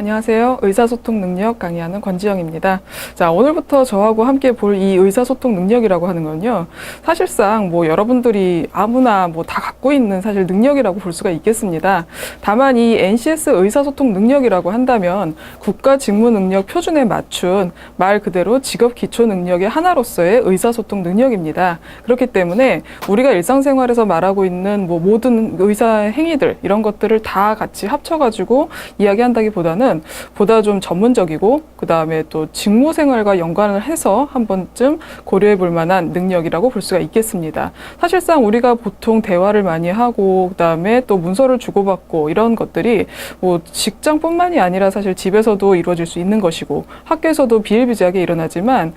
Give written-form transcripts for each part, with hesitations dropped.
안녕하세요. 의사소통 능력 강의하는 권지영입니다. 자, 오늘부터 저하고 함께 볼 이 의사소통 능력이라고 하는 건요. 사실상 여러분들이 아무나 다 갖고 있는 사실 능력이라고 볼 수가 있겠습니다. 다만 이 NCS 의사소통 능력이라고 한다면 국가 직무 능력 표준에 맞춘 말 그대로 직업 기초 능력의 하나로서의 의사소통 능력입니다. 그렇기 때문에 우리가 일상생활에서 말하고 있는 모든 의사 행위들 이런 것들을 다 같이 합쳐가지고 이야기한다기보다는 보다 좀 전문적이고 그 다음에 또 직무생활과 연관을 해서 한 번쯤 고려해 볼 만한 능력이라고 볼 수가 있겠습니다. 사실상 우리가 보통 대화를 많이 하고 그 다음에 또 문서를 주고받고 이런 것들이 직장뿐만이 아니라 사실 집에서도 이루어질 수 있는 것이고 학교에서도 비일비재하게 일어나지만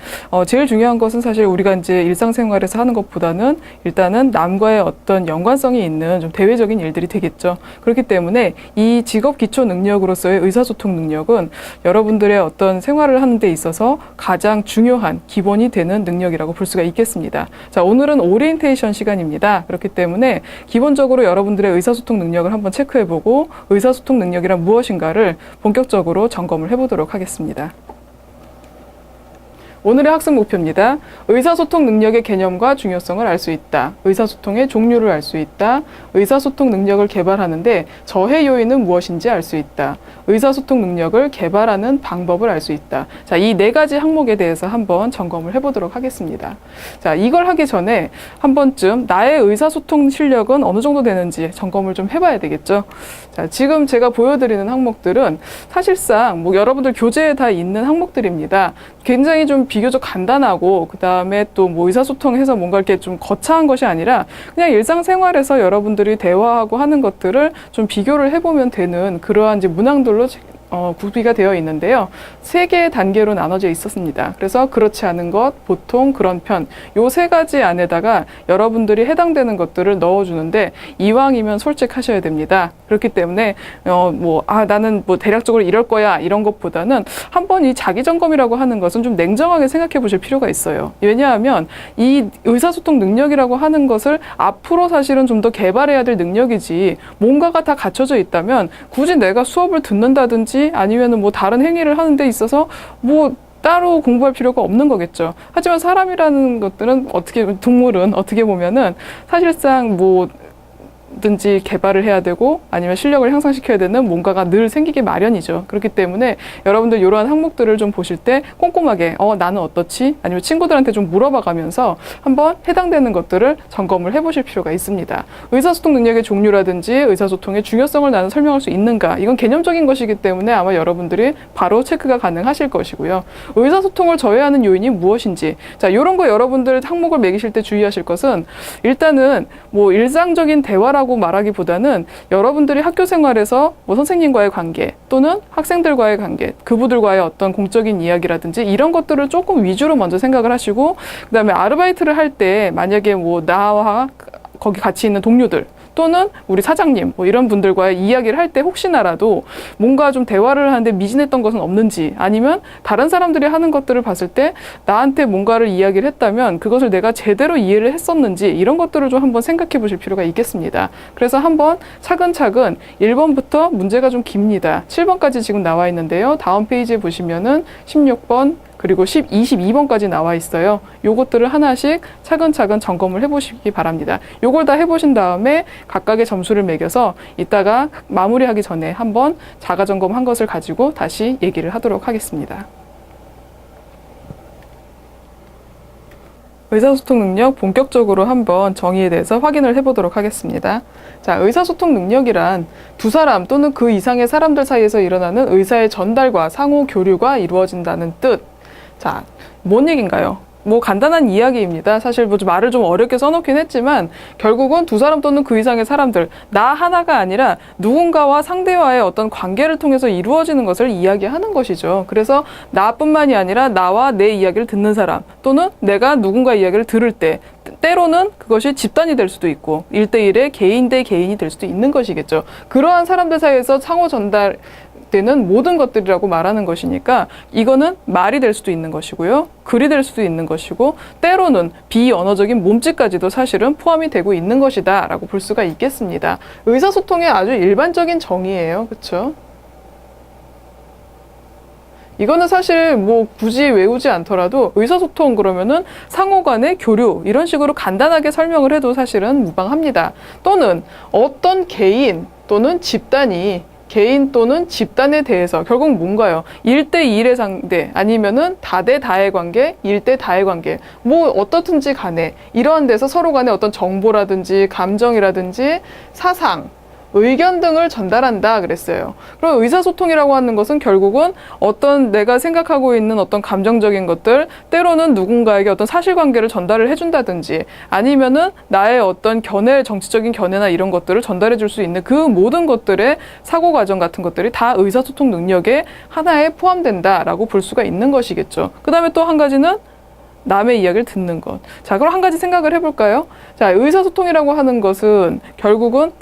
제일 중요한 것은 사실 우리가 이제 일상생활에서 하는 것보다는 일단은 남과의 어떤 연관성이 있는 좀 대외적인 일들이 되겠죠. 그렇기 때문에 이 직업 기초 능력으로서의 의사소통 능력은 여러분들의 어떤 생활을 하는 데 있어서 가장 중요한 기본이 되는 능력이라고 볼 수가 있겠습니다. 자, 오늘은 오리엔테이션 시간입니다. 그렇기 때문에 기본적으로 여러분들의 의사소통 능력을 한번 체크해보고 의사소통 능력이란 무엇인가를 본격적으로 점검을 해보도록 하겠습니다. 오늘의 학습 목표입니다. 의사소통 능력의 개념과 중요성을 알 수 있다. 의사소통의 종류를 알 수 있다. 의사소통 능력을 개발하는데 저해 요인은 무엇인지 알 수 있다. 의사소통 능력을 개발하는 방법을 알 수 있다. 자, 이 네 가지 항목에 대해서 한번 점검을 해보도록 하겠습니다. 자, 이걸 하기 전에 한 번쯤 나의 의사소통 실력은 어느 정도 되는지 점검을 좀 해봐야 되겠죠. 자, 지금 제가 보여드리는 항목들은 사실상 여러분들 교재에 다 있는 항목들입니다. 굉장히 좀 비교적 간단하고 그 다음에 또 의사소통해서 뭔가 이렇게 좀 거창한 것이 아니라 그냥 일상생활에서 여러분들이 대화하고 하는 것들을 좀 비교를 해보면 되는 그러한 이제 문항들로 구비가 되어 있는데요. 세 개의 단계로 나눠져 있었습니다. 그래서 그렇지 않은 것, 보통, 그런 편, 요 세 가지 안에다가 여러분들이 해당되는 것들을 넣어주는데 이왕이면 솔직하셔야 됩니다. 그렇기 때문에 나는 대략적으로 이럴 거야 이런 것보다는 한번 이 자기점검이라고 하는 것은 좀 냉정하게 생각해 보실 필요가 있어요. 왜냐하면 이 의사소통 능력이라고 하는 것을 앞으로 사실은 좀 더 개발해야 될 능력이지 뭔가가 다 갖춰져 있다면 굳이 내가 수업을 듣는다든지 아니면은 다른 행위를 하는 데 있어서 따로 공부할 필요가 없는 거겠죠. 하지만 사람이라는 것들은 동물은 어떻게 보면은 사실상 든지 개발을 해야 되고 아니면 실력을 향상시켜야 되는 뭔가가 늘 생기기 마련이죠. 그렇기 때문에 여러분들 이러한 항목들을 좀 보실 때 꼼꼼하게 나는 어떻지? 아니면 친구들한테 좀 물어봐 가면서 한번 해당되는 것들을 점검을 해보실 필요가 있습니다. 의사소통 능력의 종류라든지 의사소통의 중요성을 나는 설명할 수 있는가? 이건 개념적인 것이기 때문에 아마 여러분들이 바로 체크가 가능하실 것이고요. 의사소통을 저해하는 요인이 무엇인지 자, 이런 거 여러분들 항목을 매기실 때 주의하실 것은 일단은 일상적인 대화라고 말하기보다는 여러분들이 학교 생활에서 선생님과의 관계 또는 학생들과의 관계, 그분들과의 어떤 공적인 이야기라든지 이런 것들을 조금 위주로 먼저 생각을 하시고 그 다음에 아르바이트를 할 때 만약에 나와 거기 같이 있는 동료들 또는 우리 사장님 이런 분들과의 이야기를 할 때 혹시나라도 뭔가 좀 대화를 하는데 미진했던 것은 없는지 아니면 다른 사람들이 하는 것들을 봤을 때 나한테 뭔가를 이야기를 했다면 그것을 내가 제대로 이해를 했었는지 이런 것들을 좀 한번 생각해 보실 필요가 있겠습니다. 그래서 한번 차근차근 1번부터 문제가 좀 깁니다. 7번까지 지금 나와 있는데요. 다음 페이지에 보시면은 16번 그리고 22번까지 나와 있어요. 요것들을 하나씩 차근차근 점검을 해보시기 바랍니다. 요걸 다 해보신 다음에 각각의 점수를 매겨서 이따가 마무리하기 전에 한번 자가점검한 것을 가지고 다시 얘기를 하도록 하겠습니다. 의사소통 능력 본격적으로 한번 정의에 대해서 확인을 해보도록 하겠습니다. 자, 의사소통 능력이란 두 사람 또는 그 이상의 사람들 사이에서 일어나는 의사의 전달과 상호 교류가 이루어진다는 뜻. 자, 뭔 얘기인가요? 간단한 이야기입니다. 사실 말을 좀 어렵게 써놓긴 했지만 결국은 두 사람 또는 그 이상의 사람들, 나 하나가 아니라 누군가와 상대와의 어떤 관계를 통해서 이루어지는 것을 이야기하는 것이죠. 그래서 나뿐만이 아니라 나와 내 이야기를 듣는 사람 또는 내가 누군가 이야기를 들을 때 때로는 그것이 집단이 될 수도 있고 1대1의 개인 대 개인이 될 수도 있는 것이겠죠. 그러한 사람들 사이에서 상호 전달 되는 모든 것들이라고 말하는 것이니까 이거는 말이 될 수도 있는 것이고요. 글이 될 수도 있는 것이고 때로는 비언어적인 몸짓까지도 사실은 포함이 되고 있는 것이다 라고 볼 수가 있겠습니다. 의사소통의 아주 일반적인 정의예요. 그렇죠? 이거는 사실 뭐 굳이 외우지 않더라도 의사소통 그러면은 상호 간의 교류 이런 식으로 간단하게 설명을 해도 사실은 무방합니다. 또는 어떤 개인 또는 집단이 개인 또는 집단에 대해서 결국 뭔가요? 1대1의 상대 아니면은 다대다의 관계, 1대 다의 관계 뭐 어떻든지 간에 이러한 데서 서로 간에 어떤 정보라든지 감정이라든지 사상 의견 등을 전달한다 그랬어요. 그럼 의사소통이라고 하는 것은 결국은 어떤 내가 생각하고 있는 어떤 감정적인 것들, 때로는 누군가에게 어떤 사실관계를 전달을 해준다든지 아니면은 나의 어떤 견해, 정치적인 견해나 이런 것들을 전달해 줄 수 있는 그 모든 것들의 사고 과정 같은 것들이 다 의사소통 능력의 하나에 포함된다라고 볼 수가 있는 것이겠죠. 그 다음에 또 한 가지는 남의 이야기를 듣는 것. 자, 그럼 한 가지 생각을 해볼까요? 자, 의사소통이라고 하는 것은 결국은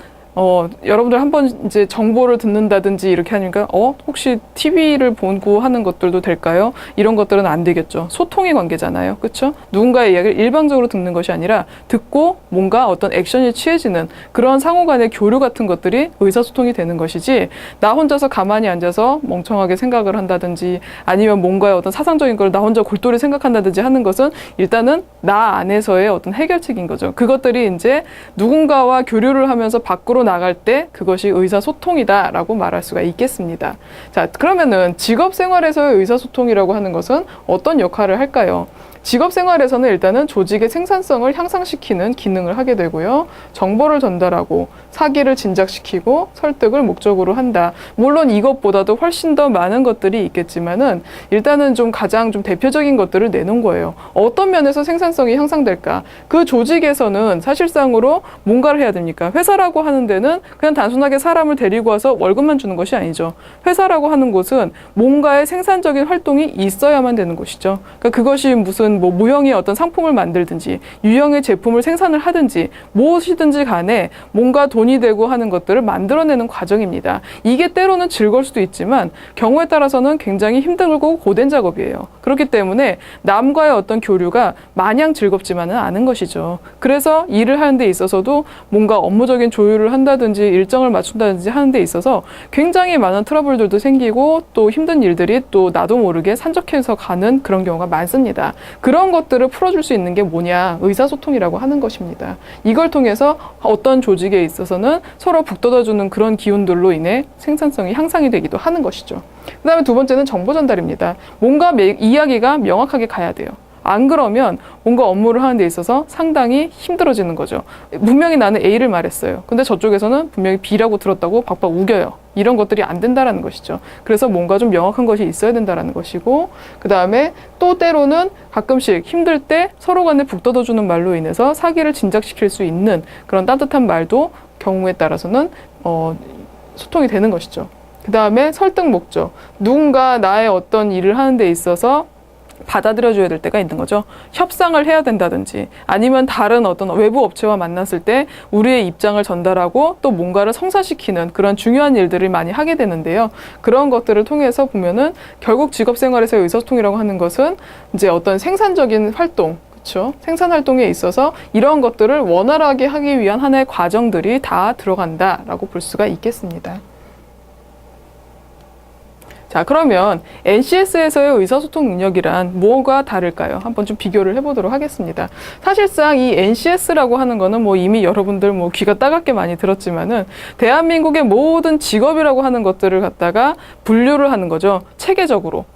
여러분들 한번 이제 정보를 듣는다든지 이렇게 하니까, 혹시 TV를 보고 하는 것들도 될까요? 이런 것들은 안 되겠죠. 소통의 관계잖아요. 그쵸? 누군가의 이야기를 일방적으로 듣는 것이 아니라 듣고 뭔가 어떤 액션이 취해지는 그런 상호 간의 교류 같은 것들이 의사소통이 되는 것이지, 나 혼자서 가만히 앉아서 멍청하게 생각을 한다든지 아니면 뭔가의 어떤 사상적인 걸 나 혼자 골똘히 생각한다든지 하는 것은 일단은 나 안에서의 어떤 해결책인 거죠. 그것들이 이제 누군가와 교류를 하면서 밖으로 나갈 때 그것이 의사소통이다라고 말할 수가 있겠습니다. 자, 그러면은 직업생활에서의 의사소통이라고 하는 것은 어떤 역할을 할까요? 직업생활에서는 일단은 조직의 생산성을 향상시키는 기능을 하게 되고요. 정보를 전달하고 사기를 진작시키고 설득을 목적으로 한다. 물론 이것보다도 훨씬 더 많은 것들이 있겠지만은 일단은 좀 가장 좀 대표적인 것들을 내놓은 거예요. 어떤 면에서 생산성이 향상될까? 그 조직에서는 사실상으로 뭔가를 해야 됩니까? 회사라고 하는 데는 그냥 단순하게 사람을 데리고 와서 월급만 주는 것이 아니죠. 회사라고 하는 곳은 뭔가의 생산적인 활동이 있어야만 되는 곳이죠. 그러니까 그것이 무슨 뭐 무형의 어떤 상품을 만들든지 유형의 제품을 생산을 하든지 무엇이든지 간에 뭔가 돈이 되고 하는 것들을 만들어내는 과정입니다. 이게 때로는 즐거울 수도 있지만 경우에 따라서는 굉장히 힘들고 고된 작업이에요. 그렇기 때문에 남과의 어떤 교류가 마냥 즐겁지만은 않은 것이죠. 그래서 일을 하는 데 있어서도 뭔가 업무적인 조율을 한다든지 일정을 맞춘다든지 하는 데 있어서 굉장히 많은 트러블들도 생기고 또 힘든 일들이 또 나도 모르게 산적해서 가는 그런 경우가 많습니다. 그런 것들을 풀어줄 수 있는 게 뭐냐? 의사소통이라고 하는 것입니다. 이걸 통해서 어떤 조직에 있어서는 서로 북돋아주는 그런 기운들로 인해 생산성이 향상이 되기도 하는 것이죠. 그 다음에 두 번째는 정보 전달입니다. 뭔가 이야기가 명확하게 가야 돼요. 안 그러면 뭔가 업무를 하는 데 있어서 상당히 힘들어지는 거죠. 분명히 나는 A를 말했어요. 근데 저쪽에서는 분명히 B라고 들었다고 박박 우겨요. 이런 것들이 안 된다라는 것이죠. 그래서 뭔가 좀 명확한 것이 있어야 된다라는 것이고, 그 다음에 또 때로는 가끔씩 힘들 때 서로 간에 북돋아주는 말로 인해서 사기를 진작시킬 수 있는 그런 따뜻한 말도 경우에 따라서는 소통이 되는 것이죠. 그 다음에 설득 목적. 누군가 나의 어떤 일을 하는 데 있어서 받아들여줘야 될 때가 있는 거죠. 협상을 해야 된다든지 아니면 다른 어떤 외부 업체와 만났을 때 우리의 입장을 전달하고 또 뭔가를 성사시키는 그런 중요한 일들을 많이 하게 되는데요. 그런 것들을 통해서 보면은 결국 직업생활에서의 의사소통이라고 하는 것은 이제 어떤 생산적인 활동, 그렇죠? 생산 활동에 있어서 이런 것들을 원활하게 하기 위한 하나의 과정들이 다 들어간다라고 볼 수가 있겠습니다. 자, 그러면 NCS에서의 의사소통 능력이란 뭐가 다를까요? 한번 좀 비교를 해보도록 하겠습니다. 사실상 이 NCS라고 하는 거는 뭐 이미 여러분들 뭐 귀가 따갑게 많이 들었지만은 대한민국의 모든 직업이라고 하는 것들을 갖다가 분류를 하는 거죠. 체계적으로.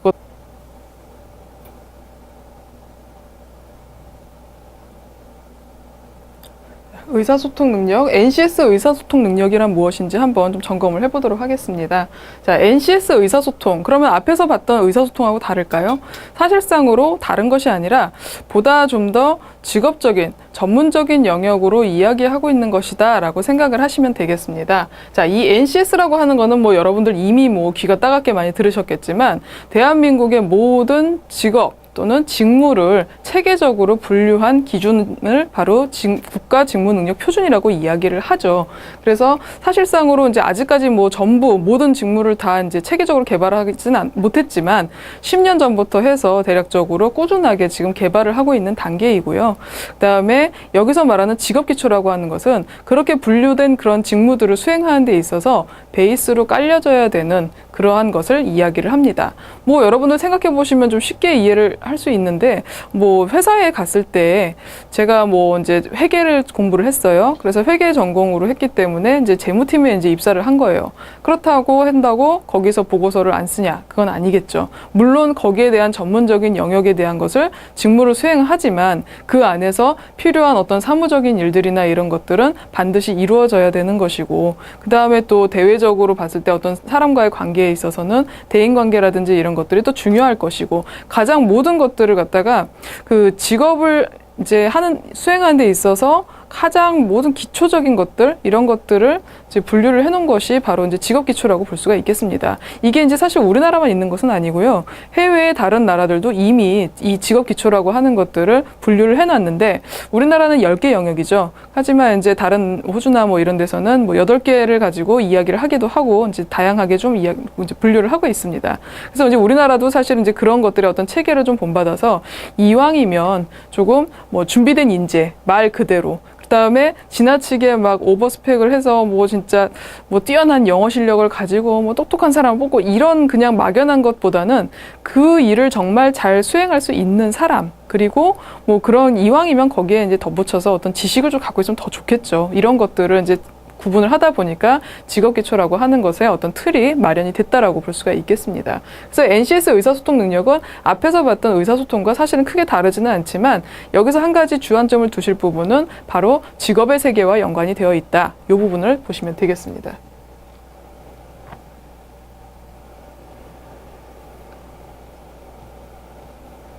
의사소통 능력, NCS 의사소통 능력이란 무엇인지 한번 좀 점검을 해보도록 하겠습니다. 자, NCS 의사소통. 그러면 앞에서 봤던 의사소통하고 다를까요? 사실상으로 다른 것이 아니라 보다 좀 더 직업적인, 전문적인 영역으로 이야기하고 있는 것이다 라고 생각을 하시면 되겠습니다. 자, 이 NCS라고 하는 거는 뭐 여러분들 이미 뭐 귀가 따갑게 많이 들으셨겠지만 대한민국의 모든 직업, 또는 직무를 체계적으로 분류한 기준을 바로 국가 직무 능력 표준이라고 이야기를 하죠. 그래서 사실상으로 이제 아직까지 뭐 전부 모든 직무를 다 이제 체계적으로 개발하지는 못했지만 10년 전부터 해서 대략적으로 꾸준하게 지금 개발을 하고 있는 단계이고요. 그다음에 여기서 말하는 직업 기초라고 하는 것은 그렇게 분류된 그런 직무들을 수행하는 데 있어서 베이스로 깔려져야 되는 그러한 것을 이야기를 합니다. 뭐 여러분들 생각해 보시면 좀 쉽게 이해를 할 수 있는데, 뭐 회사에 갔을 때 제가 뭐 이제 회계를 공부를 했어요. 그래서 회계 전공으로 했기 때문에 이제 재무팀에 이제 입사를 한 거예요. 그렇다고 한다고 거기서 보고서를 안 쓰냐? 그건 아니겠죠. 물론 거기에 대한 전문적인 영역에 대한 것을 직무를 수행하지만 그 안에서 필요한 어떤 사무적인 일들이나 이런 것들은 반드시 이루어져야 되는 것이고, 그 다음에 또 대외적으로 봤을 때 어떤 사람과의 관계에 있어서는 대인관계라든지 이런 것들이 또 중요할 것이고, 가장 모든 것들을 갖다가 그 직업을 이제 수행하는 데 있어서 가장 모든 기초적인 것들, 이런 것들을 이제 분류를 해놓은 것이 바로 이제 직업 기초라고 볼 수가 있겠습니다. 이게 이제 사실 우리나라만 있는 것은 아니고요. 해외의 다른 나라들도 이미 이 직업 기초라고 하는 것들을 분류를 해놨는데, 우리나라는 10개 영역이죠. 하지만 이제 다른 호주나 뭐 이런 데서는 뭐 8개를 가지고 이야기를 하기도 하고, 이제 다양하게 좀 이제 분류를 하고 있습니다. 그래서 이제 우리나라도 사실 이제 그런 것들의 어떤 체계를 좀 본받아서 이왕이면 조금 뭐 준비된 인재, 말 그대로, 그다음에 지나치게 막 오버스펙을 해서 뭐 진짜 뭐 뛰어난 영어 실력을 가지고 뭐 똑똑한 사람을 뽑고 이런 그냥 막연한 것보다는 그 일을 정말 잘 수행할 수 있는 사람, 그리고 뭐 그런 이왕이면 거기에 이제 덧붙여서 어떤 지식을 좀 갖고 있으면 더 좋겠죠. 이런 것들을 이제 구분을 하다 보니까 직업기초라고 하는 것에 어떤 틀이 마련이 됐다라고 볼 수가 있겠습니다. 그래서 NCS 의사소통 능력은 앞에서 봤던 의사소통과 사실은 크게 다르지는 않지만, 여기서 한 가지 주안점을 두실 부분은 바로 직업의 세계와 연관이 되어 있다. 이 부분을 보시면 되겠습니다.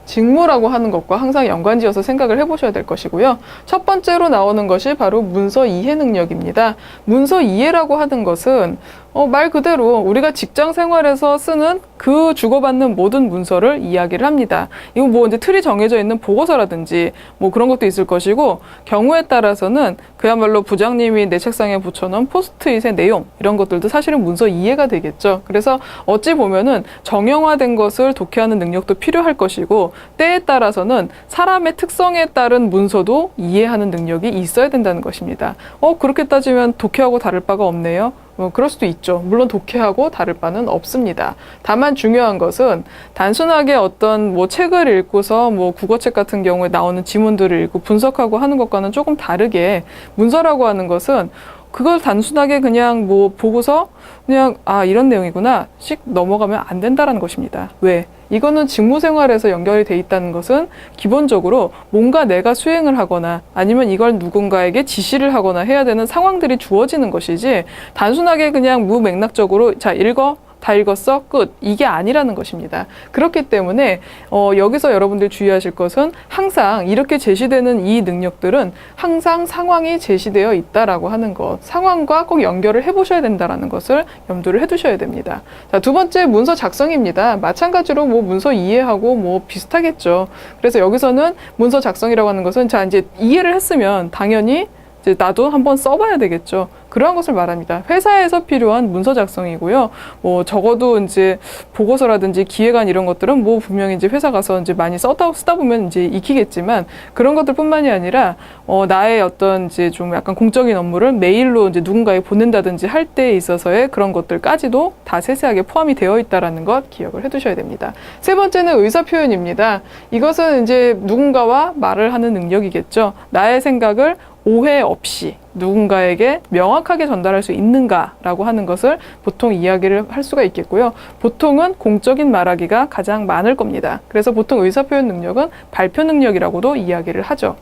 직무라고 하는 것과 항상 연관지어서 생각을 해보셔야 될 것이고요. 첫 번째로 나오는 것이 바로 문서 이해 능력입니다. 문서 이해라고 하는 것은 말 그대로 우리가 직장 생활에서 쓰는 그 주고받는 모든 문서를 이야기를 합니다. 이거 뭐 이제 틀이 정해져 있는 보고서라든지 뭐 그런 것도 있을 것이고, 경우에 따라서는 그야말로 부장님이 내 책상에 붙여놓은 포스트잇의 내용, 이런 것들도 사실은 문서 이해가 되겠죠. 그래서 어찌 보면은 정형화된 것을 독해하는 능력도 필요할 것이고, 때에 따라서는 사람의 특성에 따른 문서도 이해하는 능력이 있어야 된다는 것입니다. 그렇게 따지면 독해하고 다를 바가 없네요. 그럴 수도 있죠. 물론 독해하고 다를 바는 없습니다. 다만 중요한 것은 단순하게 어떤 뭐 책을 읽고서 뭐 국어책 같은 경우에 나오는 지문들을 읽고 분석하고 하는 것과는 조금 다르게, 문서라고 하는 것은 그걸 단순하게 그냥 뭐 보고서 그냥 이런 내용이구나 씩 넘어가면 안 된다라는 것입니다. 왜? 이거는 직무생활에서 연결이 돼 있다는 것은 기본적으로 뭔가 내가 수행을 하거나 아니면 이걸 누군가에게 지시를 하거나 해야 되는 상황들이 주어지는 것이지, 단순하게 그냥 무맥락적으로 자 읽어, 다 읽었어? 끝. 이게 아니라는 것입니다. 그렇기 때문에 여기서 여러분들 주의하실 것은, 항상 이렇게 제시되는 이 능력들은 항상 상황이 제시되어 있다라고 하는 것, 상황과 꼭 연결을 해보셔야 된다라는 것을 염두를 해두셔야 됩니다. 자, 두 번째, 문서 작성입니다. 마찬가지로 뭐 문서 이해하고 뭐 비슷하겠죠. 그래서 여기서는 문서 작성이라고 하는 것은, 자 이제 이해를 했으면 당연히 이제 나도 한번 써봐야 되겠죠. 그러한 것을 말합니다. 회사에서 필요한 문서 작성이고요. 뭐 적어도 이제 보고서라든지 기획안 이런 것들은 뭐 분명히 이제 회사 가서 이제 많이 쓰다 보면 이제 익히겠지만, 그런 것들뿐만이 아니라 나의 어떤 이제 좀 약간 공적인 업무를 메일로 이제 누군가에 보낸다든지 할 때에 있어서의 그런 것들까지도 다 세세하게 포함이 되어 있다라는 것 기억을 해두셔야 됩니다. 세 번째는 의사 표현입니다. 이것은 이제 누군가와 말을 하는 능력이겠죠. 나의 생각을 오해 없이 누군가에게 명확하게 전달할 수 있는가라고 하는 것을 보통 이야기를 할 수가 있겠고요. 보통은 공적인 말하기가 가장 많을 겁니다. 그래서 보통 의사표현 능력은 발표 능력이라고도 이야기를 하죠.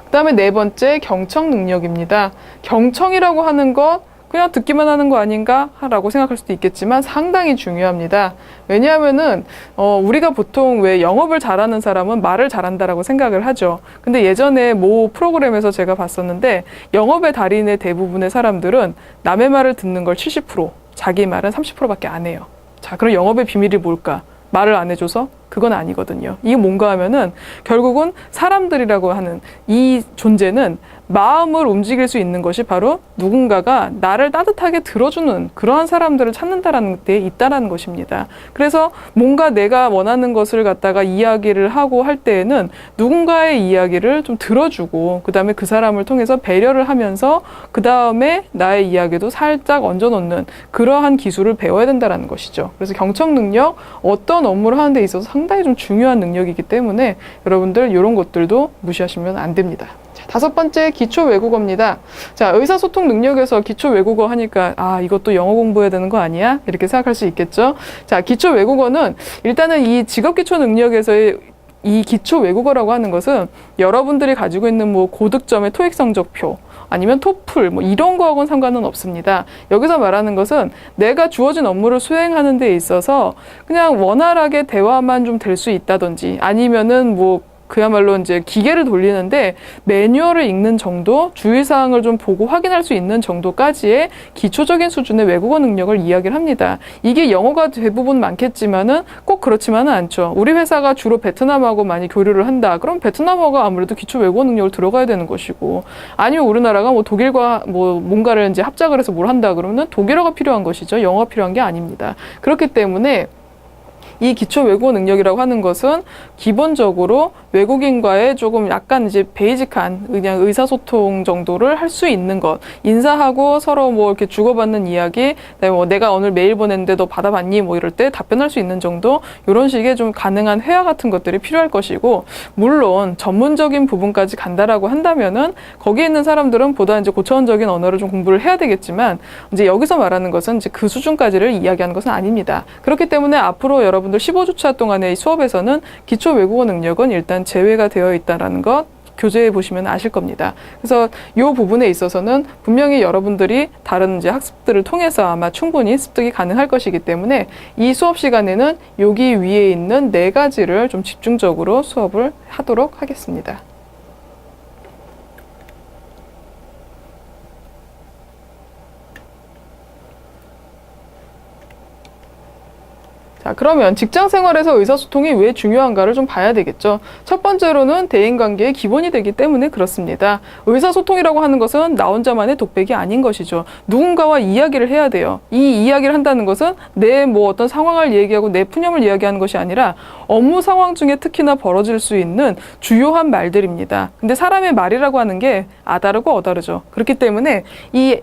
그 다음에 네 번째, 경청 능력입니다. 경청이라고 하는 것 그냥 듣기만 하는 거 아닌가? 라고 생각할 수도 있겠지만 상당히 중요합니다. 왜냐하면은 우리가 보통 왜 영업을 잘하는 사람은 말을 잘한다라고 생각을 하죠. 근데 예전에 모 프로그램에서 제가 봤었는데, 영업의 달인의 대부분의 사람들은 남의 말을 듣는 걸 70%, 자기 말은 30%밖에 안 해요. 자, 그럼 영업의 비밀이 뭘까? 말을 안 해줘서? 그건 아니거든요. 이게 뭔가 하면은 결국은 사람들이라고 하는 이 존재는 마음을 움직일 수 있는 것이 바로 누군가가 나를 따뜻하게 들어주는 그러한 사람들을 찾는다라는 데 있다라는 것입니다. 그래서 뭔가 내가 원하는 것을 갖다가 이야기를 하고 할 때에는 누군가의 이야기를 좀 들어주고 그다음에 그 사람을 통해서 배려를 하면서 그다음에 나의 이야기도 살짝 얹어놓는 그러한 기술을 배워야 된다라는 것이죠. 그래서 경청 능력, 어떤 업무를 하는 데 있어서 상당히 좀 중요한 능력이기 때문에 여러분들 이런 것들도 무시하시면 안 됩니다. 다섯 번째, 기초 외국어입니다. 자, 의사소통 능력에서 기초 외국어 하니까 이것도 영어 공부해야 되는 거 아니야? 이렇게 생각할 수 있겠죠. 자, 기초 외국어는 일단은 이 직업 기초 능력에서의 이 기초 외국어라고 하는 것은 여러분들이 가지고 있는 뭐 고득점의 토익 성적표 아니면 토플 뭐 이런 거하고는 상관은 없습니다. 여기서 말하는 것은 내가 주어진 업무를 수행하는 데 있어서 그냥 원활하게 대화만 좀 될 수 있다든지 아니면은 뭐 그야말로 이제 기계를 돌리는데 매뉴얼을 읽는 정도, 주의사항을 좀 보고 확인할 수 있는 정도까지의 기초적인 수준의 외국어 능력을 이야기를 합니다. 이게 영어가 대부분 많겠지만은 꼭 그렇지만은 않죠. 우리 회사가 주로 베트남하고 많이 교류를 한다. 그럼 베트남어가 아무래도 기초 외국어 능력을 들어가야 되는 것이고, 아니면 우리나라가 뭐 독일과 뭐 뭔가를 이제 합작을 해서 뭘 한다 그러면은 독일어가 필요한 것이죠. 영어가 필요한 게 아닙니다. 그렇기 때문에 이 기초 외국어 능력이라고 하는 것은 기본적으로 외국인과의 조금 약간 이제 베이직한 그냥 의사소통 정도를 할 수 있는 것. 인사하고 서로 뭐 이렇게 주고받는 이야기, 뭐 내가 오늘 메일 보냈는데 너 받아봤니? 뭐 이럴 때 답변할 수 있는 정도, 이런 식의 좀 가능한 회화 같은 것들이 필요할 것이고, 물론 전문적인 부분까지 간다라고 한다면은 거기에 있는 사람들은 보다 이제 고차원적인 언어를 좀 공부를 해야 되겠지만, 이제 여기서 말하는 것은 이제 그 수준까지를 이야기하는 것은 아닙니다. 그렇기 때문에 앞으로 여러분들 15주차 동안의 수업에서는 기초 외국어 능력은 일단 제외가 되어 있다라는 것 교재에 보시면 아실 겁니다. 그래서 이 부분에 있어서는 분명히 여러분들이 다른 이제 학습들을 통해서 아마 충분히 습득이 가능할 것이기 때문에 이 수업 시간에는 여기 위에 있는 4가지를 좀 집중적으로 수업을 하도록 하겠습니다. 자, 그러면 직장 생활에서 의사소통이 왜 중요한가를 좀 봐야 되겠죠. 첫 번째로는 대인관계의 기본이 되기 때문에 그렇습니다. 의사소통이라고 하는 것은 나 혼자만의 독백이 아닌 것이죠. 누군가와 이야기를 해야 돼요. 이 이야기를 한다는 것은 내 뭐 어떤 상황을 얘기하고 내 푸념을 이야기하는 것이 아니라 업무 상황 중에 특히나 벌어질 수 있는 주요한 말들입니다. 근데 사람의 말이라고 하는 게 아다르고 어다르죠. 그렇기 때문에 이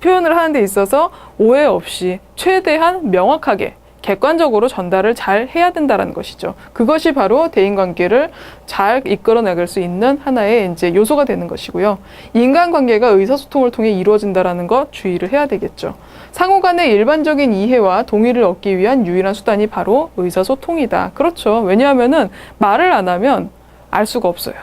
표현을 하는 데 있어서 오해 없이 최대한 명확하게 객관적으로 전달을 잘 해야 된다는 것이죠. 그것이 바로 대인관계를 잘 이끌어나갈 수 있는 하나의 이제 요소가 되는 것이고요. 인간관계가 의사소통을 통해 이루어진다는 것 주의를 해야 되겠죠. 상호 간의 일반적인 이해와 동의를 얻기 위한 유일한 수단이 바로 의사소통이다. 그렇죠. 왜냐하면은 말을 안 하면 알 수가 없어요.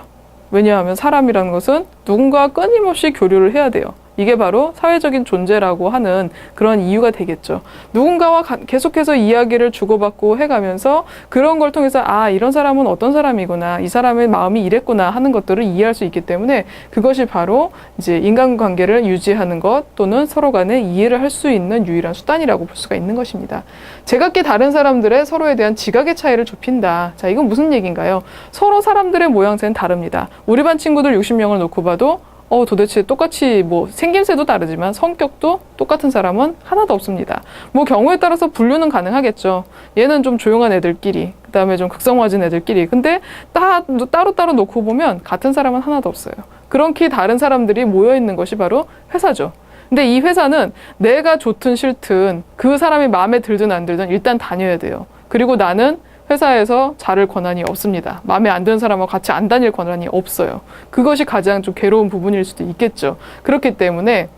왜냐하면 사람이라는 것은 누군가 끊임없이 교류를 해야 돼요. 이게 바로 사회적인 존재라고 하는 그런 이유가 되겠죠. 누군가와 계속해서 이야기를 주고받고 해가면서 그런 걸 통해서 이런 사람은 어떤 사람이구나, 이 사람의 마음이 이랬구나 하는 것들을 이해할 수 있기 때문에 그것이 바로 이제 인간관계를 유지하는 것 또는 서로 간에 이해를 할 수 있는 유일한 수단이라고 볼 수가 있는 것입니다. 제각기 다른 사람들의 서로에 대한 지각의 차이를 좁힌다. 자, 이건 무슨 얘기인가요? 서로 사람들의 모양새는 다릅니다. 우리 반 친구들 60명을 놓고 봐도 도대체 똑같이 뭐 생김새도 다르지만 성격도 똑같은 사람은 하나도 없습니다. 뭐 경우에 따라서 분류는 가능하겠죠. 얘는 좀 조용한 애들끼리, 그 다음에 좀 극성맞은 애들끼리. 근데 따로따로 놓고 보면 같은 사람은 하나도 없어요. 그렇게 다른 사람들이 모여있는 것이 바로 회사죠. 근데 이 회사는 내가 좋든 싫든 그 사람이 마음에 들든 안 들든 일단 다녀야 돼요. 그리고 나는 회사에서 자를 권한이 없습니다. 마음에 안 드는 사람하고 같이 안 다닐 권한이 없어요. 그것이 가장 좀 괴로운 부분일 수도 있겠죠. 그렇기 때문에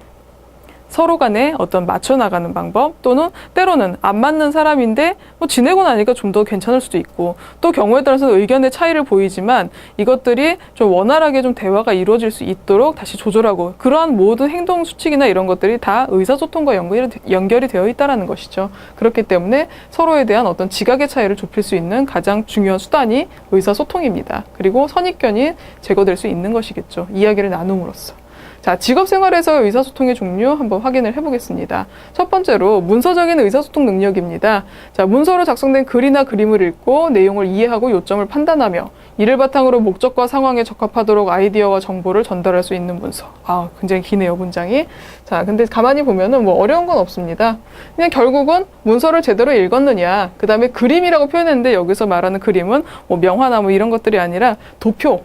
서로 간에 어떤 맞춰나가는 방법 또는 때로는 안 맞는 사람인데 뭐 지내고 나니까 좀 더 괜찮을 수도 있고 또 경우에 따라서 의견의 차이를 보이지만 이것들이 좀 원활하게 좀 대화가 이루어질 수 있도록 다시 조절하고 그러한 모든 행동 수칙이나 이런 것들이 다 의사소통과 연결이 되어 있다는 것이죠. 그렇기 때문에 서로에 대한 어떤 지각의 차이를 좁힐 수 있는 가장 중요한 수단이 의사소통입니다. 그리고 선입견이 제거될 수 있는 것이겠죠. 이야기를 나눔으로써. 자, 직업생활에서의 의사소통의 종류 한번 확인을 해보겠습니다. 첫 번째로 문서적인 의사소통 능력입니다. 자, 문서로 작성된 글이나 그림을 읽고 내용을 이해하고 요점을 판단하며 이를 바탕으로 목적과 상황에 적합하도록 아이디어와 정보를 전달할 수 있는 문서. 아, 굉장히 기네요, 문장이. 자, 근데 가만히 보면은 뭐 어려운 건 없습니다. 그냥 결국은 문서를 제대로 읽었느냐, 그 다음에 그림이라고 표현했는데 여기서 말하는 그림은 뭐 명화나 뭐 이런 것들이 아니라 도표.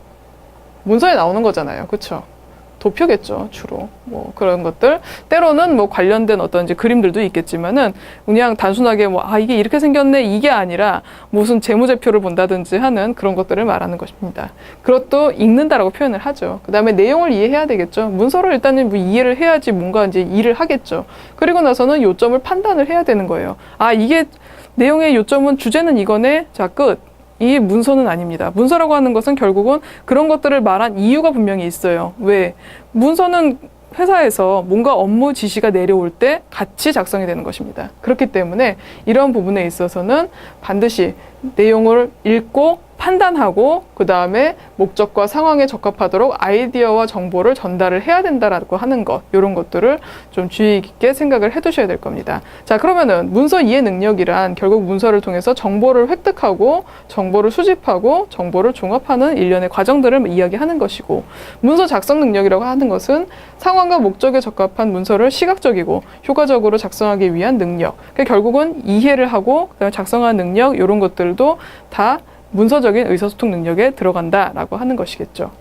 문서에 나오는 거잖아요. 그쵸? 도표겠죠, 주로. 뭐 그런 것들. 때로는 뭐 관련된 어떤 이제 그림들도 있겠지만은 그냥 단순하게 뭐, 아, 이게 이렇게 생겼네, 이게 아니라 무슨 재무제표를 본다든지 하는 그런 것들을 말하는 것입니다. 그것도 읽는다라고 표현을 하죠. 그 다음에 내용을 이해해야 되겠죠. 문서를 일단은 뭐 이해를 해야지 뭔가 이제 일을 하겠죠. 그리고 나서는 요점을 판단을 해야 되는 거예요. 아, 이게 내용의 요점은 주제는 이거네. 자, 끝. 이 문서는 아닙니다. 문서라고 하는 것은 결국은 그런 것들을 말한 이유가 분명히 있어요. 왜? 문서는 회사에서 뭔가 업무 지시가 내려올 때 같이 작성이 되는 것입니다. 그렇기 때문에 이런 부분에 있어서는 반드시 내용을 읽고 판단하고 그 다음에 목적과 상황에 적합하도록 아이디어와 정보를 전달을 해야 된다라고 하는 것, 이런 것들을 좀 주의 깊게 생각을 해두셔야 될 겁니다. 자, 그러면은 문서 이해 능력이란 결국 문서를 통해서 정보를 획득하고 정보를 수집하고 정보를 종합하는 일련의 과정들을 이야기하는 것이고, 문서 작성 능력이라고 하는 것은 상황과 목적에 적합한 문서를 시각적이고 효과적으로 작성하기 위한 능력. 그러니까 결국은 이해를 하고 그다음에 작성하는 능력, 이런 것들도 다 문서적인 의사소통 능력에 들어간다라고 하는 것이겠죠.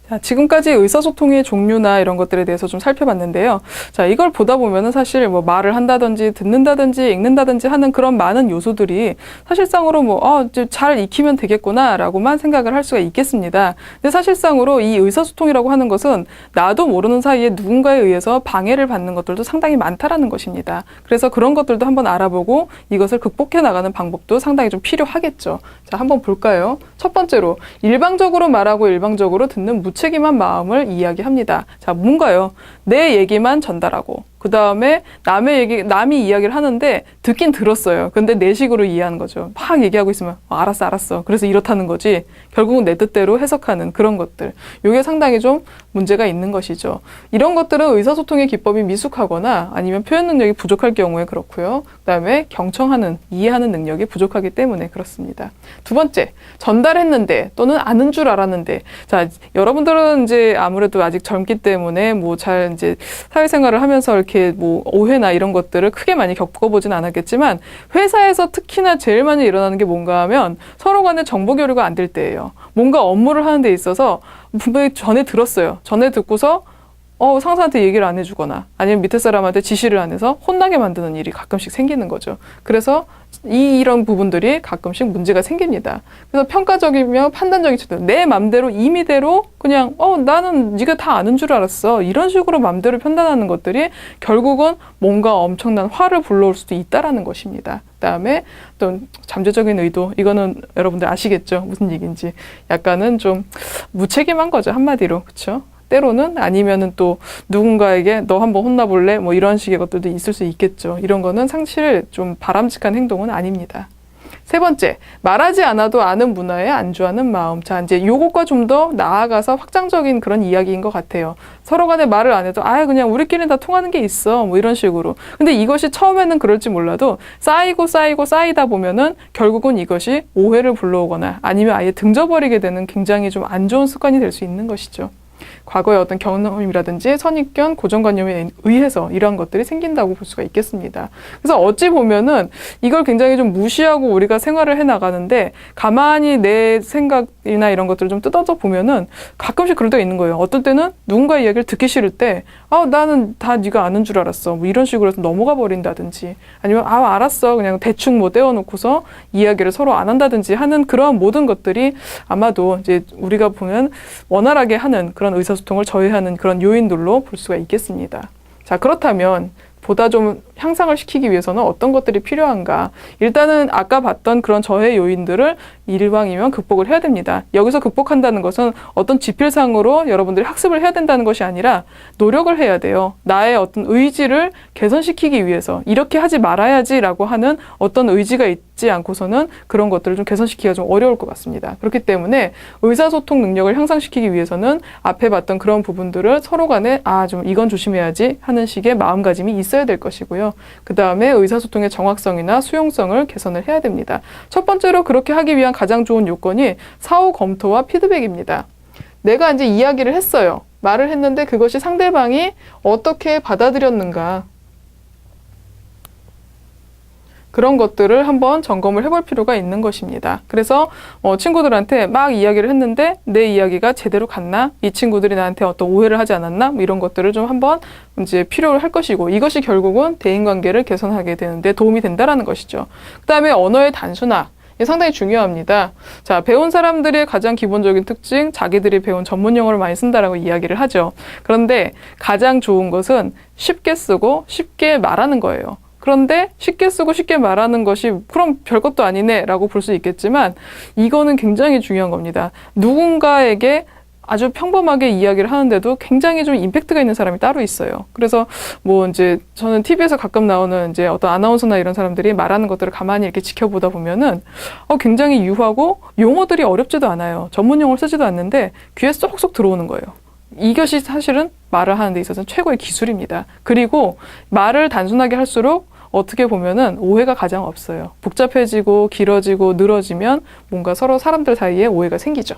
자, 지금까지 의사소통의 종류나 이런 것들에 대해서 좀 살펴봤는데요. 자, 이걸 보다 보면은 사실 뭐 말을 한다든지 듣는다든지 읽는다든지 하는 그런 많은 요소들이 사실상으로 뭐, 이제 잘 익히면 되겠구나라고만 생각을 할 수가 있겠습니다. 근데 사실상으로 이 의사소통이라고 하는 것은 나도 모르는 사이에 누군가에 의해서 방해를 받는 것들도 상당히 많다라는 것입니다. 그래서 그런 것들도 한번 알아보고 이것을 극복해 나가는 방법도 상당히 좀 필요하겠죠. 자, 한번 볼까요? 첫 번째로 일방적으로 말하고 일방적으로 듣는 무책임한 마음을 이야기합니다. 자, 뭔가요? 내 얘기만 전달하고 그 다음에 남이 이야기를 하는데 듣긴 들었어요. 근데 내 식으로 이해하는 거죠. 막 얘기하고 있으면 알았어. 그래서 이렇다는 거지. 결국은 내 뜻대로 해석하는 그런 것들. 이게 상당히 좀 문제가 있는 것이죠. 이런 것들은 의사소통의 기법이 미숙하거나 아니면 표현 능력이 부족할 경우에 그렇고요. 그 다음에 경청하는, 이해하는 능력이 부족하기 때문에 그렇습니다. 두 번째, 전달했는데 또는 아는 줄 알았는데. 자, 여러분들은 이제 아무래도 아직 젊기 때문에 뭐 잘 이제 사회생활을 하면서 이렇게 뭐 오해나 이런 것들을 크게 많이 겪어보진 않았겠지만 회사에서 특히나 제일 많이 일어나는 게 뭔가 하면 서로 간에 정보 교류가 안 될 때예요. 뭔가 업무를 하는 데 있어서 분명히 전에 들었어요. 전에 듣고서 상사한테 얘기를 안 해주거나 아니면 밑에 사람한테 지시를 안 해서 혼나게 만드는 일이 가끔씩 생기는 거죠. 그래서 이런 부분들이 가끔씩 문제가 생깁니다. 그래서 평가적이며 판단적인 측면, 내 맘대로 임의대로 그냥 나는 네가 다 아는 줄 알았어, 이런 식으로 맘대로 판단하는 것들이 결국은 뭔가 엄청난 화를 불러올 수도 있다라는 것입니다. 그다음에 또 잠재적인 의도, 이거는 여러분들 아시겠죠? 무슨 얘기인지. 약간은 좀 무책임한 거죠, 한마디로. 그렇죠? 때로는 아니면은 또 누군가에게 너 한번 혼나볼래? 뭐 이런 식의 것들도 있을 수 있겠죠. 이런 거는 사실 좀 바람직한 행동은 아닙니다. 세 번째, 말하지 않아도 아는 문화에 안주하는 마음. 자, 이제 요것과 좀 더 나아가서 확장적인 그런 이야기인 것 같아요. 서로 간에 말을 안 해도 그냥 우리끼리는 다 통하는 게 있어, 뭐 이런 식으로. 근데 이것이 처음에는 그럴지 몰라도 쌓이다 보면은 결국은 이것이 오해를 불러오거나 아니면 아예 등져버리게 되는 굉장히 좀 안 좋은 습관이 될 수 있는 것이죠. 과거의 어떤 경험이라든지 선입견, 고정관념에 의해서 이러한 것들이 생긴다고 볼 수가 있겠습니다. 그래서 어찌 보면은 이걸 굉장히 좀 무시하고 우리가 생활을 해 나가는데 가만히 내 생각이나 이런 것들을 좀 뜯어져 보면은 가끔씩 그럴 때가 있는 거예요. 어떨 때는 누군가의 이야기를 듣기 싫을 때 나는 다 네가 아는 줄 알았어, 뭐 이런 식으로 해서 넘어가 버린다든지 아니면 알았어, 그냥 대충 뭐 떼어놓고서 이야기를 서로 안 한다든지 하는 그런 모든 것들이 아마도 이제 우리가 보면 원활하게 하는 그런 의사소통을 저해하는 그런 요인들로 볼 수가 있겠습니다. 자, 그렇다면 보다 좀 향상을 시키기 위해서는 어떤 것들이 필요한가? 일단은 아까 봤던 그런 저해 요인들을 일방이면 극복을 해야 됩니다. 여기서 극복한다는 것은 어떤 지필상으로 여러분들이 학습을 해야 된다는 것이 아니라 노력을 해야 돼요. 나의 어떤 의지를 개선시키기 위해서 이렇게 하지 말아야지라고 하는 어떤 의지가 있지 않고서는 그런 것들을 좀 개선시키기가 좀 어려울 것 같습니다. 그렇기 때문에 의사소통 능력을 향상시키기 위해서는 앞에 봤던 그런 부분들을 서로 간에 좀 이건 조심해야지 하는 식의 마음가짐이 있어야 될 것이고요. 그 다음에 의사소통의 정확성이나 수용성을 개선을 해야 됩니다. 첫 번째로 그렇게 하기 위한 가장 좋은 요건이 사후 검토와 피드백입니다. 내가 이제 이야기를 했어요. 말을 했는데 그것이 상대방이 어떻게 받아들였는가. 그런 것들을 한번 점검을 해볼 필요가 있는 것입니다. 그래서 친구들한테 막 이야기를 했는데 내 이야기가 제대로 갔나? 이 친구들이 나한테 어떤 오해를 하지 않았나? 뭐 이런 것들을 좀 한번 이제 필요로 할 것이고, 이것이 결국은 대인관계를 개선하게 되는데 도움이 된다라는 것이죠. 그 다음에 언어의 단순화. 상당히 중요합니다. 자, 배운 사람들의 가장 기본적인 특징, 자기들이 배운 전문 용어를 많이 쓴다라고 이야기를 하죠. 그런데 가장 좋은 것은 쉽게 쓰고 쉽게 말하는 거예요. 그런데 쉽게 쓰고 쉽게 말하는 것이 그럼 별것도 아니네 라고 볼 수 있겠지만, 이거는 굉장히 중요한 겁니다. 누군가에게 아주 평범하게 이야기를 하는데도 굉장히 좀 임팩트가 있는 사람이 따로 있어요. 그래서 뭐 이제 저는 TV에서 가끔 나오는 이제 어떤 아나운서나 이런 사람들이 말하는 것들을 가만히 이렇게 지켜보다 보면은 굉장히 유하고 용어들이 어렵지도 않아요. 전문 용어를 쓰지도 않는데 귀에 쏙쏙 들어오는 거예요. 이것이 사실은 말을 하는 데 있어서는 최고의 기술입니다. 그리고 말을 단순하게 할수록 어떻게 보면은 오해가 가장 없어요. 복잡해지고 길어지고 늘어지면 뭔가 서로 사람들 사이에 오해가 생기죠.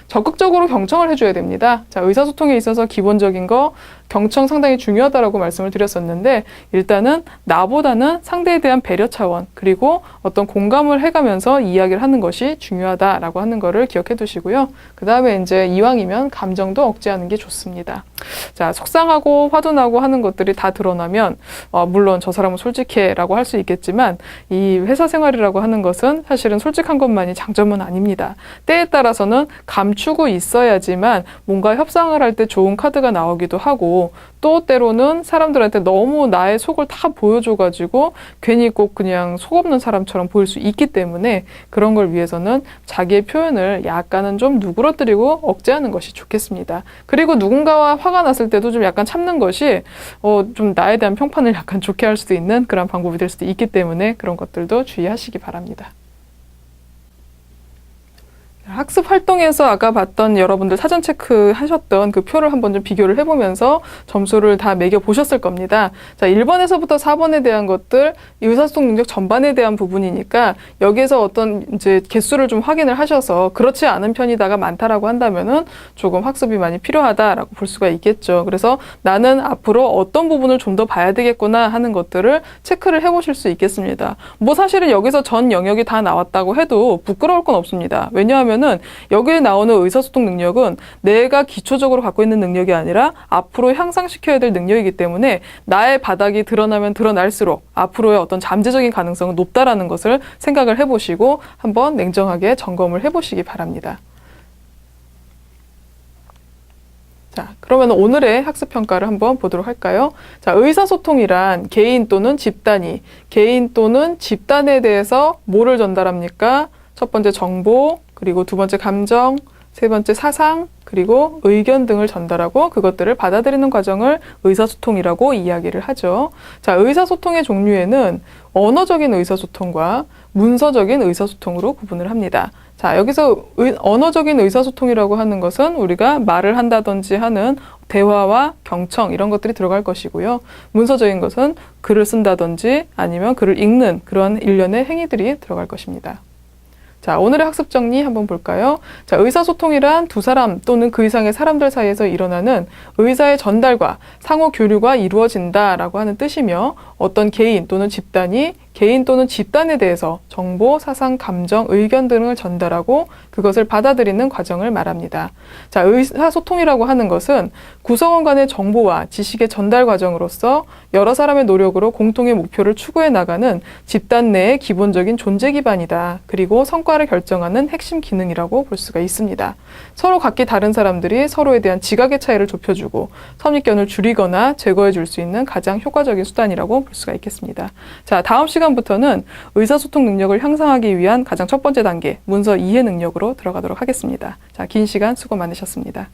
적극적으로 경청을 해줘야 됩니다. 자, 의사소통에 있어서 기본적인 거 경청 상당히 중요하다라고 말씀을 드렸었는데, 일단은 나보다는 상대에 대한 배려 차원, 그리고 어떤 공감을 해가면서 이야기를 하는 것이 중요하다라고 하는 거를 기억해 두시고요. 그 다음에 이제 이왕이면 감정도 억제하는 게 좋습니다. 자, 속상하고 화도 나고 하는 것들이 다 드러나면 물론 저 사람은 솔직해라고 할 수 있겠지만, 이 회사 생활이라고 하는 것은 사실은 솔직한 것만이 장점은 아닙니다. 때에 따라서는 감추고 있어야지만 뭔가 협상을 할 때 좋은 카드가 나오기도 하고, 또 때로는 사람들한테 너무 나의 속을 다 보여줘가지고 괜히 꼭 그냥 속 없는 사람처럼 보일 수 있기 때문에, 그런 걸 위해서는 자기의 표현을 약간은 좀 누그러뜨리고 억제하는 것이 좋겠습니다. 그리고 누군가와 화가 났을 때도 좀 약간 참는 것이 좀 나에 대한 평판을 약간 좋게 할 수도 있는 그런 방법이 될 수도 있기 때문에 그런 것들도 주의하시기 바랍니다. 학습 활동에서 아까 봤던 여러분들 사전 체크하셨던 그 표를 한번 좀 비교를 해보면서 점수를 다 매겨 보셨을 겁니다. 자, 1번에서부터 4번에 대한 것들, 의사소통 능력 전반에 대한 부분이니까 여기에서 어떤 이제 개수를 좀 확인을 하셔서 그렇지 않은 편이다가 많다라고 한다면은 조금 학습이 많이 필요하다라고 볼 수가 있겠죠. 그래서 나는 앞으로 어떤 부분을 좀 더 봐야 되겠구나 하는 것들을 체크를 해보실 수 있겠습니다. 뭐 사실은 여기서 전 영역이 다 나왔다고 해도 부끄러울 건 없습니다. 왜냐하면 여기에 나오는 의사소통 능력은 내가 기초적으로 갖고 있는 능력이 아니라 앞으로 향상시켜야 될 능력이기 때문에 나의 바닥이 드러나면 드러날수록 앞으로의 어떤 잠재적인 가능성은 높다라는 것을 생각을 해보시고 한번 냉정하게 점검을 해보시기 바랍니다. 자, 그러면 오늘의 학습평가를 한번 보도록 할까요? 자, 의사소통이란 개인 또는 집단이 개인 또는 집단에 대해서 뭐를 전달합니까? 첫 번째 정보, 그리고 두 번째 감정, 세 번째 사상, 그리고 의견 등을 전달하고 그것들을 받아들이는 과정을 의사소통이라고 이야기를 하죠. 자, 의사소통의 종류에는 언어적인 의사소통과 문서적인 의사소통으로 구분을 합니다. 자, 여기서 언어적인 의사소통이라고 하는 것은 우리가 말을 한다든지 하는 대화와 경청 이런 것들이 들어갈 것이고요. 문서적인 것은 글을 쓴다든지 아니면 글을 읽는 그런 일련의 행위들이 들어갈 것입니다. 자, 오늘의 학습 정리 한번 볼까요? 자, 의사소통이란 두 사람 또는 그 이상의 사람들 사이에서 일어나는 의사의 전달과 상호 교류가 이루어진다라고 하는 뜻이며, 어떤 개인 또는 집단이 개인 또는 집단에 대해서 정보, 사상, 감정, 의견 등을 전달하고 그것을 받아들이는 과정을 말합니다. 자, 의사소통이라고 하는 것은 구성원 간의 정보와 지식의 전달 과정으로서 여러 사람의 노력으로 공통의 목표를 추구해 나가는 집단 내의 기본적인 존재 기반이다. 그리고 성과를 결정하는 핵심 기능이라고 볼 수가 있습니다. 서로 각기 다른 사람들이 서로에 대한 지각의 차이를 좁혀주고 선입견을 줄이거나 제거해 줄 수 있는 가장 효과적인 수단이라고 볼 수가 있겠습니다. 자, 다음 시간부터는 의사소통 능력을 향상하기 위한 가장 첫 번째 단계, 문서 이해 능력으로 들어가도록 하겠습니다. 자, 긴 시간 수고 많으셨습니다.